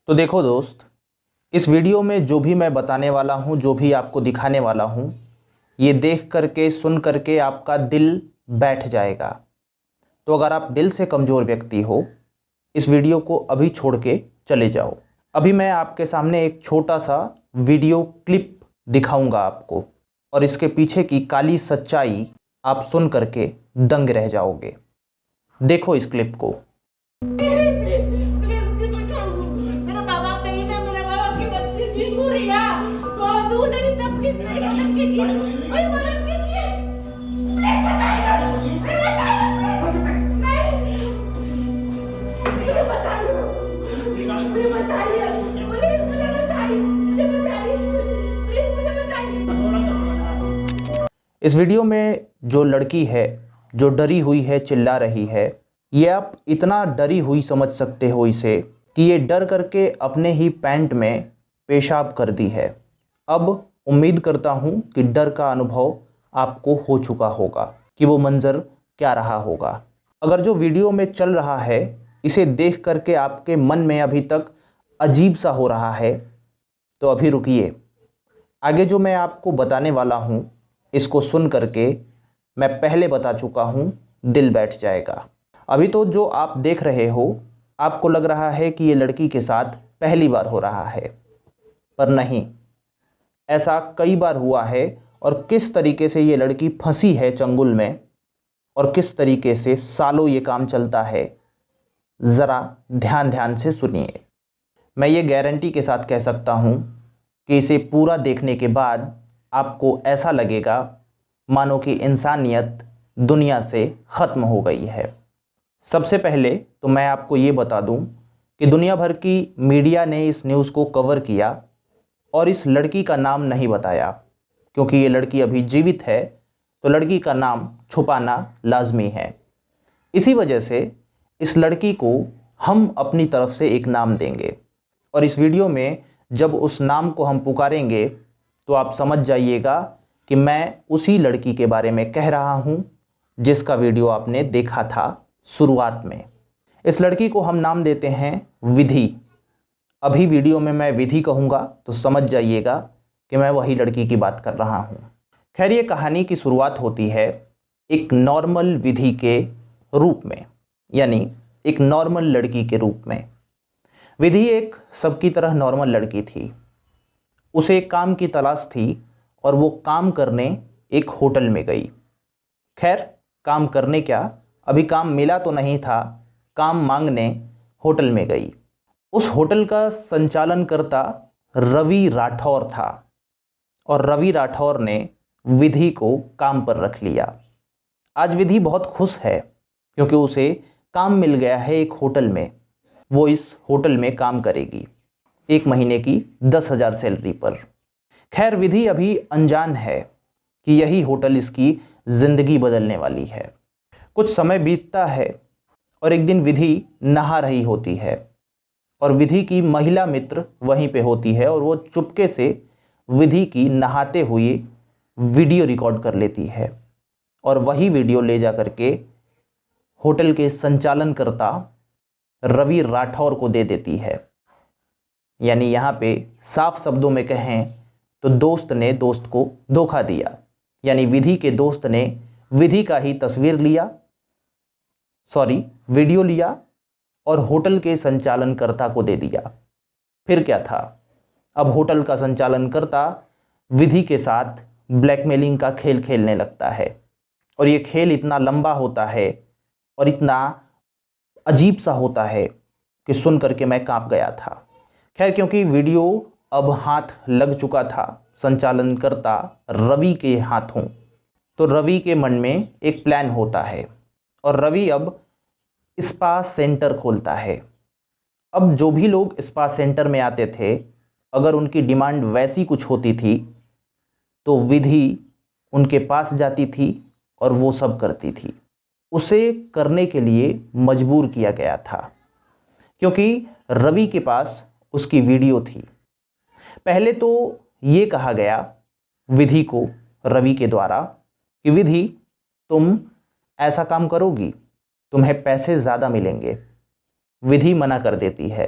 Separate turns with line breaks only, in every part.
तो देखो दोस्त, इस वीडियो में जो भी मैं बताने वाला हूँ, जो भी आपको दिखाने वाला हूँ, ये देख करके सुन करके आपका दिल बैठ जाएगा। तो अगर आप दिल से कमज़ोर व्यक्ति हो, इस वीडियो को अभी छोड़ के चले जाओ। अभी मैं आपके सामने एक छोटा सा वीडियो क्लिप दिखाऊंगा आपको, और इसके पीछे की काली सच्चाई आप सुन करके दंग रह जाओगे। देखो इस क्लिप को।
मेरा माँ बाप नहीं है, मेरा माँ बाप की बच्ची जीतू रिया तो दूर नहीं, तब प्लीज मेरी मदद कीजिए, कोई मदद कीजिए, प्लीज बताइए, प्लीज बताइए, नहीं, मुझे बताइए, मुझे बताइए, प्लीज मुझे बताइए, मुझे बताइए, प्लीज मुझे बताइए।
इस वीडियो में जो लड़की है, जो डरी हुई है, चिल्ला रही है, ये आप इतना डरी हुई समझ सकते हो इसे कि ये डर करके अपने ही पैंट में पेशाब कर दी है। अब उम्मीद करता हूँ कि डर का अनुभव आपको हो चुका होगा कि वो मंज़र क्या रहा होगा। अगर जो वीडियो में चल रहा है इसे देख करके आपके मन में अभी तक अजीब सा हो रहा है, तो अभी रुकिए। आगे जो मैं आपको बताने वाला हूँ, इसको सुन करके मैं पहले बता चुका हूँ, दिल बैठ जाएगा। अभी तो जो आप देख रहे हो, आपको लग रहा है कि ये लड़की के साथ पहली बार हो रहा है, पर नहीं, ऐसा कई बार हुआ है। और किस तरीके से ये लड़की फंसी है चंगुल में, और किस तरीके से सालों ये काम चलता है, ज़रा ध्यान से सुनिए। मैं ये गारंटी के साथ कह सकता हूँ कि इसे पूरा देखने के बाद आपको ऐसा लगेगा मानो कि इंसानियत दुनिया से ख़त्म हो गई है। सबसे पहले तो मैं आपको ये बता दूं कि दुनिया भर की मीडिया ने इस न्यूज़ को कवर किया और इस लड़की का नाम नहीं बताया, क्योंकि ये लड़की अभी जीवित है, तो लड़की का नाम छुपाना लाजमी है। इसी वजह से इस लड़की को हम अपनी तरफ से एक नाम देंगे, और इस वीडियो में जब उस नाम को हम पुकारेंगे तो आप समझ जाइएगा कि मैं उसी लड़की के बारे में कह रहा हूँ जिसका वीडियो आपने देखा था शुरुआत में। इस लड़की को हम नाम देते हैं विधि। अभी वीडियो में मैं विधि कहूँगा तो समझ जाइएगा कि मैं वही लड़की की बात कर रहा हूँ। खैर, ये कहानी की शुरुआत होती है एक नॉर्मल विधि के रूप में, यानी एक नॉर्मल लड़की के रूप में। विधि एक सबकी तरह नॉर्मल लड़की थी। उसे एक काम की तलाश थी और वो काम करने एक होटल में गई। खैर, काम करने क्या, अभी काम मिला तो नहीं था, काम मांगने होटल में गई। उस होटल का संचालन करता रवि राठौर था, और रवि राठौर ने विधि को काम पर रख लिया। आज विधि बहुत खुश है क्योंकि उसे काम मिल गया है एक होटल में। वो इस होटल में काम करेगी 1 महीने की 10,000 सैलरी पर। खैर, विधि अभी अनजान है कि यही होटल इसकी ज़िंदगी बदलने वाली है। कुछ समय बीतता है और एक दिन विधि नहा रही होती है, और विधि की महिला मित्र वहीं पे होती है, और वो चुपके से विधि की नहाते हुए वीडियो रिकॉर्ड कर लेती है, और वही वीडियो ले जा करके होटल के संचालनकर्ता रवि राठौर को दे देती है। यानी यहाँ पे साफ शब्दों में कहें तो दोस्त ने दोस्त को धोखा दिया। यानी विधि के दोस्त ने विधि का ही तस्वीर लिया, वीडियो लिया, और होटल के संचालनकर्ता को दे दिया। फिर क्या था, अब होटल का संचालनकर्ता विधि के साथ ब्लैकमेलिंग का खेल खेलने लगता है, और ये खेल इतना लंबा होता है और इतना अजीब सा होता है कि सुन करके मैं कांप गया था। खैर, क्योंकि वीडियो अब हाथ लग चुका था संचालनकर्ता रवि के हाथों, तो रवि के मन में एक प्लान होता है, और रवि अब स्पा सेंटर खोलता है। अब जो भी लोग स्पा सेंटर में आते थे, अगर उनकी डिमांड वैसी कुछ होती थी तो विधि उनके पास जाती थी और वो सब करती थी। उसे करने के लिए मजबूर किया गया था क्योंकि रवि के पास उसकी वीडियो थी। पहले तो ये कहा गया विधि को रवि के द्वारा कि विधि, तुम ऐसा काम करोगी, तुम्हें पैसे ज़्यादा मिलेंगे। विधि मना कर देती है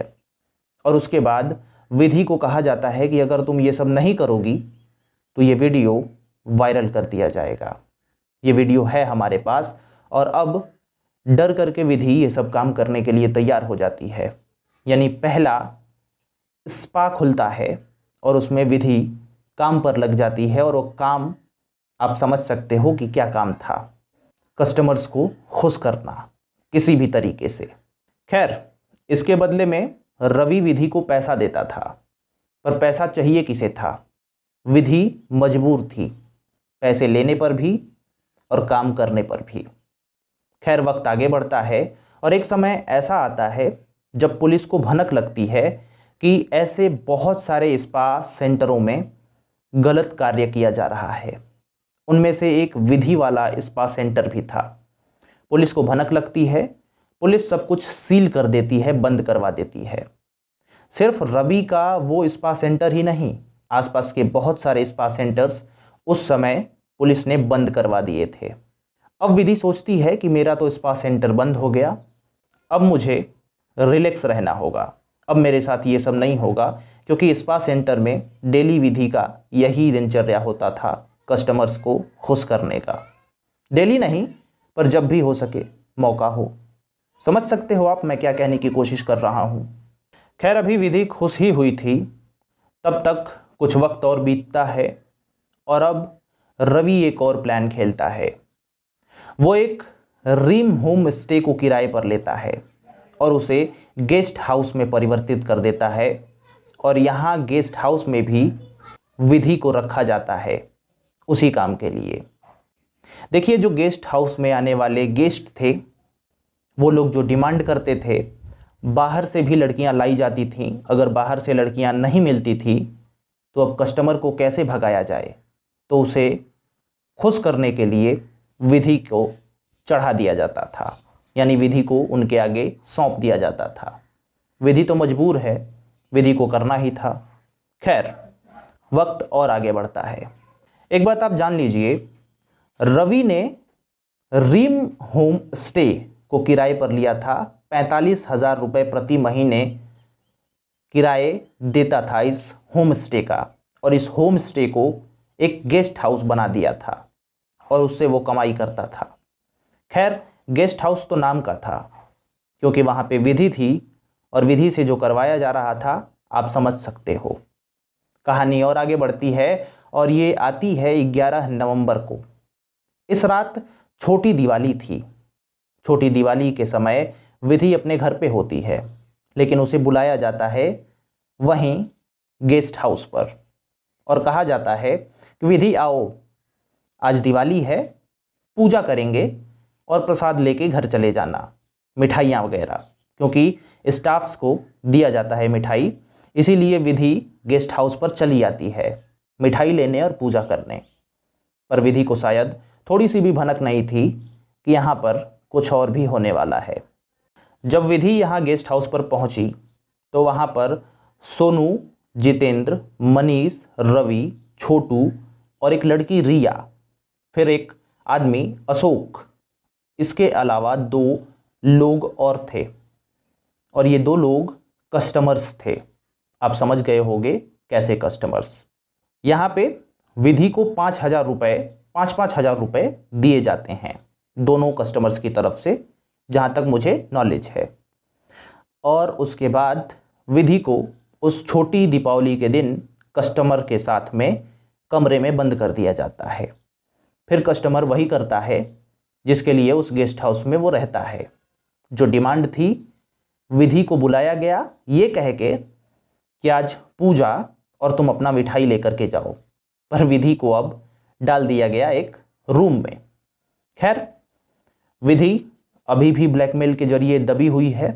और उसके बाद विधि को कहा जाता है कि अगर तुम ये सब नहीं करोगी तो ये वीडियो वायरल कर दिया जाएगा। ये वीडियो है हमारे पास और अब डर करके विधि ये सब काम करने के लिए तैयार हो जाती है। यानी पहला स्पा खुलता है और उसमें विधि काम पर लग जाती है और वो काम आप समझ सकते हो कि क्या काम था, कस्टमर्स को खुश करना किसी भी तरीके से। खैर, इसके बदले में रवि विधि को पैसा देता था, पर पैसा चाहिए किसे था? विधि मजबूर थी, पैसे लेने पर भी और काम करने पर भी। खैर, वक्त आगे बढ़ता है और एक समय ऐसा आता है जब पुलिस को भनक लगती है कि ऐसे बहुत सारे स्पा सेंटरों में गलत कार्य किया जा रहा है। उनमें से एक विधि वाला स्पा सेंटर भी था। पुलिस को भनक लगती है, पुलिस सब कुछ सील कर देती है, बंद करवा देती है। सिर्फ रवि का वो स्पा सेंटर ही नहीं, आसपास के बहुत सारे स्पा सेंटर्स उस समय पुलिस ने बंद करवा दिए थे। अब विधि सोचती है कि मेरा तो स्पा सेंटर बंद हो गया, अब मुझे रिलैक्स रहना होगा, अब मेरे साथ ये सब नहीं होगा, क्योंकि स्पा सेंटर में डेली विधि का यही दिनचर्या होता था, कस्टमर्स को खुश करने का। डेली नहीं, पर जब भी हो सके, मौका हो। समझ सकते हो आप मैं क्या कहने की कोशिश कर रहा हूँ। खैर, अभी विधि खुश ही हुई थी, तब तक कुछ वक्त और बीतता है और अब रवि एक और प्लान खेलता है। वो एक रीम होम स्टे को किराए पर लेता है और उसे गेस्ट हाउस में परिवर्तित कर देता है और यहाँ गेस्ट हाउस में भी विधि को रखा जाता है उसी काम के लिए। देखिए, जो गेस्ट हाउस में आने वाले गेस्ट थे, वो लोग जो डिमांड करते थे, बाहर से भी लड़कियां लाई जाती थीं। अगर बाहर से लड़कियां नहीं मिलती थी तो अब कस्टमर को कैसे भगाया जाए, तो उसे खुश करने के लिए विधि को चढ़ा दिया जाता था, यानी विधि को उनके आगे सौंप दिया जाता था। विधि तो मजबूर है, विधि को करना ही था। खैर, वक्त और आगे बढ़ता है। एक बात आप जान लीजिए, रवि ने रीम होम स्टे को किराए पर लिया था। 45,000 रुपये प्रति महीने किराए देता था इस होम स्टे का, और इस होम स्टे को एक गेस्ट हाउस बना दिया था और उससे वो कमाई करता था। खैर, गेस्ट हाउस तो नाम का था, क्योंकि वहाँ पे विधि थी और विधि से जो करवाया जा रहा था आप समझ सकते हो। कहानी और आगे बढ़ती है और ये आती है 11 नवंबर को। इस रात छोटी दिवाली थी। छोटी दिवाली के समय विधि अपने घर पे होती है, लेकिन उसे बुलाया जाता है वहीं गेस्ट हाउस पर और कहा जाता है कि विधि आओ, आज दिवाली है, पूजा करेंगे और प्रसाद लेके घर चले जाना, मिठाइयाँ वगैरह, क्योंकि स्टाफ्स को दिया जाता है मिठाई। इसीलिए विधि गेस्ट हाउस पर चली आती है मिठाई लेने और पूजा करने। पर विधि को शायद थोड़ी सी भी भनक नहीं थी कि यहाँ पर कुछ और भी होने वाला है। जब विधि यहाँ गेस्ट हाउस पर पहुँची तो वहाँ पर सोनू, जितेंद्र, मनीष, रवि, छोटू और एक लड़की रिया, फिर एक आदमी अशोक, इसके अलावा 2 लोग और थे। और ये 2 लोग कस्टमर्स थे। आप समझ गए होंगे कैसे कस्टमर्स। यहाँ पे विधि को 5,000 रुपये 5,000 रुपये दिए जाते हैं दोनों कस्टमर्स की तरफ से, जहाँ तक मुझे नॉलेज है। और उसके बाद विधि को उस छोटी दीपावली के दिन कस्टमर के साथ में कमरे में बंद कर दिया जाता है। फिर कस्टमर वही करता है जिसके लिए उस गेस्ट हाउस में वो रहता है। जो डिमांड थी, विधि को बुलाया गया ये कह के कि आज पूजा और तुम अपना मिठाई लेकर के जाओ, पर विधि को अब डाल दिया गया एक रूम में। खैर, विधि अभी भी ब्लैकमेल के जरिए दबी हुई है।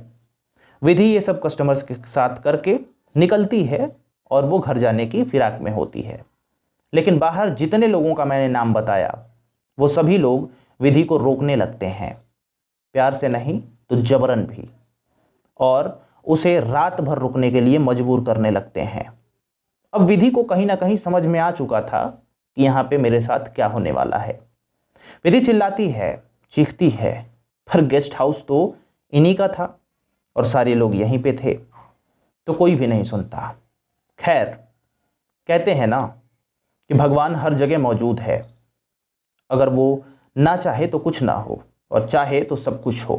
विधि ये सब कस्टमर्स के साथ करके निकलती है और वो घर जाने की फिराक में होती है। लेकिन बाहर जितने लोगों का मैंने नाम बताया, वो सभी लोग विधि को रोकने लगते हैं, प्यार से नहीं तो जबरन भी, और उसे रात भर रुकने के लिए मजबूर करने लगते हैं। अब विधि को कहीं ना कहीं समझ में आ चुका था कि यहाँ पे मेरे साथ क्या होने वाला है। विधि चिल्लाती है, चीखती है, पर गेस्ट हाउस तो इन्हीं का था और सारे लोग यहीं पे थे। तो कोई भी नहीं सुनता। खैर, कहते हैं ना कि भगवान हर जगह मौजूद है, अगर वो ना चाहे तो कुछ ना हो और चाहे तो सब कुछ हो।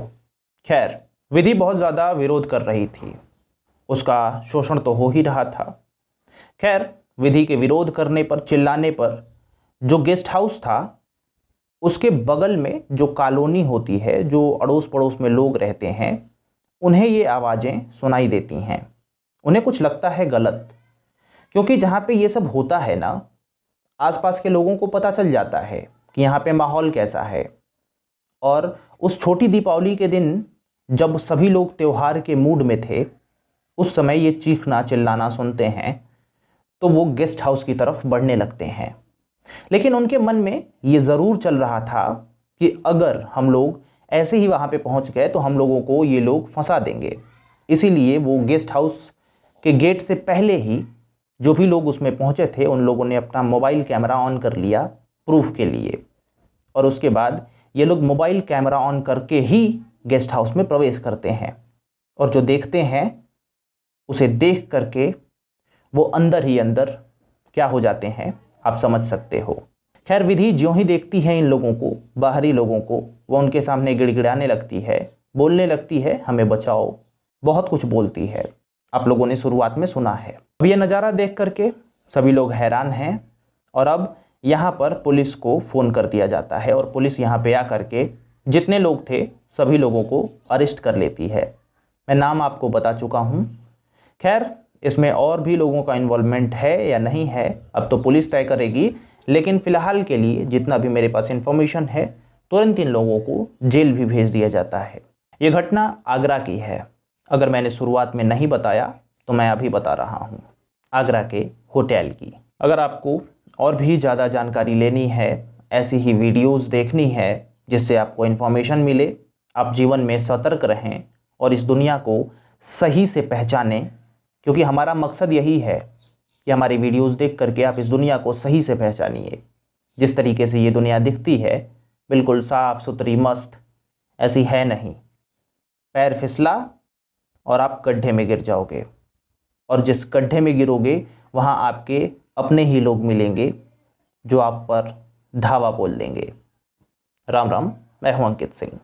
खैर, विधि बहुत ज़्यादा विरोध कर रही थी, उसका शोषण तो हो ही रहा था। खैर, विधि के विरोध करने पर, चिल्लाने पर जो गेस्ट हाउस था उसके बगल में जो कॉलोनी होती है, जो अड़ोस पड़ोस में लोग रहते हैं, उन्हें ये आवाज़ें सुनाई देती हैं। उन्हें कुछ लगता है गलत, क्योंकि जहाँ पे ये सब होता है ना, आसपास के लोगों को पता चल जाता है कि यहाँ पे माहौल कैसा है। और उस छोटी दीपावली के दिन जब सभी लोग त्यौहार के मूड में थे, उस समय ये चीखना चिल्लाना सुनते हैं तो वो गेस्ट हाउस की तरफ बढ़ने लगते हैं। लेकिन उनके मन में ये ज़रूर चल रहा था कि अगर हम लोग ऐसे ही वहाँ पे पहुँच गए तो हम लोगों को ये लोग फंसा देंगे। इसीलिए वो गेस्ट हाउस के गेट से पहले ही जो भी लोग उसमें पहुँचे थे, उन लोगों ने अपना मोबाइल कैमरा ऑन कर लिया प्रूफ के लिए। और उसके बाद ये लोग मोबाइल कैमरा ऑन करके ही गेस्ट हाउस में प्रवेश करते हैं और जो देखते हैं उसे देख करके वो अंदर ही अंदर क्या हो जाते हैं, आप समझ सकते हो। खैर, विधि ज्यों ही देखती है इन लोगों को, बाहरी लोगों को, वो उनके सामने गिड़गिड़ाने लगती है, बोलने लगती है हमें बचाओ, बहुत कुछ बोलती है। आप लोगों ने शुरुआत में सुना है। अब ये नज़ारा देख करके सभी लोग हैरान हैं और अब यहाँ पर पुलिस को फ़ोन कर दिया जाता है और पुलिस यहाँ पे आ करके जितने लोग थे सभी लोगों को अरेस्ट कर लेती है। मैं नाम आपको बता चुका हूँ। खैर, इसमें और भी लोगों का इन्वॉल्वमेंट है या नहीं है अब तो पुलिस तय करेगी, लेकिन फ़िलहाल के लिए जितना भी मेरे पास इन्फॉर्मेशन है, तुरंत इन लोगों को जेल भी भेज दिया जाता है। ये घटना आगरा की है। अगर मैंने शुरुआत में नहीं बताया तो मैं अभी बता रहा हूँ, आगरा के होटल की। अगर आपको और भी ज़्यादा जानकारी लेनी है, ऐसी ही वीडियोज़ देखनी है जिससे आपको इन्फॉर्मेशन मिले, आप जीवन में सतर्क रहें और इस दुनिया को सही से पहचानें, क्योंकि हमारा मकसद यही है कि हमारी वीडियोस देख करके आप इस दुनिया को सही से पहचानिए। जिस तरीके से ये दुनिया दिखती है, बिल्कुल साफ़ सुथरी मस्त, ऐसी है नहीं। पैर फिसला और आप गड्ढे में गिर जाओगे, और जिस गड्ढे में गिरोगे वहाँ आपके अपने ही लोग मिलेंगे जो आप पर धावा बोल देंगे। राम राम, मैं हूँ अंकित सिंह।